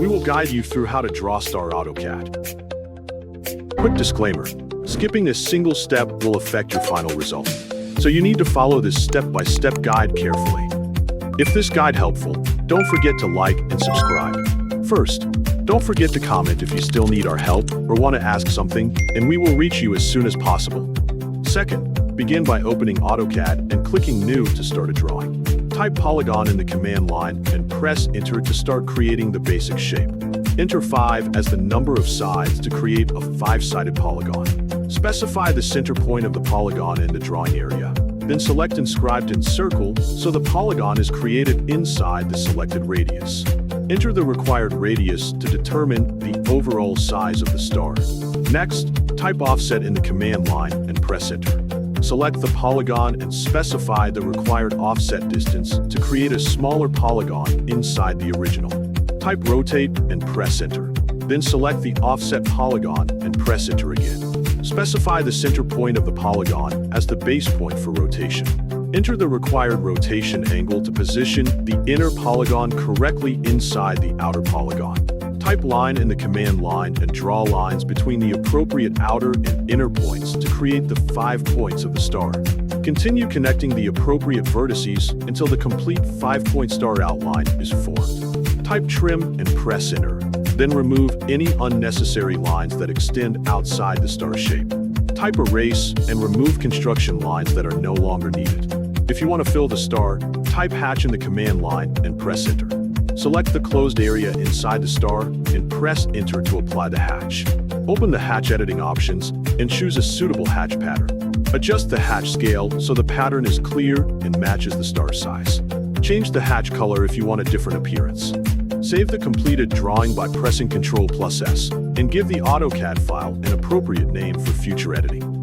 We will guide you through how to draw star AutoCAD. Quick disclaimer, skipping this single step will affect your final result. So you need to follow this step-by-step guide carefully. If this guide helpful, don't forget to like and subscribe. First, don't forget to comment if you still need our help or want to ask something, and we will reach you as soon as possible. Second, begin by opening AutoCAD and clicking New to start a drawing. Type polygon in the command line and press Enter to start creating the basic shape. Enter 5 as the number of sides to create a 5-sided polygon. Specify the center point of the polygon in the drawing area. Then select Inscribed in Circle so the polygon is created inside the selected radius. Enter the required radius to determine the overall size of the star. Next, type Offset in the command line and press Enter. Select the polygon and specify the required offset distance to create a smaller polygon inside the original. Type Rotate and press Enter. Then select the offset polygon and press Enter again. Specify the center point of the polygon as the base point for rotation. Enter the required rotation angle to position the inner polygon correctly inside the outer polygon. Type Line in the command line and draw lines between the appropriate outer and inner points to create the 5 points of the star. Continue connecting the appropriate vertices until the complete 5-point star outline is formed. Type Trim and press Enter. Then remove any unnecessary lines that extend outside the star shape. Type Erase and remove construction lines that are no longer needed. If you want to fill the star, type Hatch in the command line and press Enter. Select the closed area inside the star and press Enter to apply the hatch. Open the hatch editing options and choose a suitable hatch pattern. Adjust the hatch scale so the pattern is clear and matches the star size. Change the hatch color if you want a different appearance. Save the completed drawing by pressing Ctrl+S and give the AutoCAD file an appropriate name for future editing.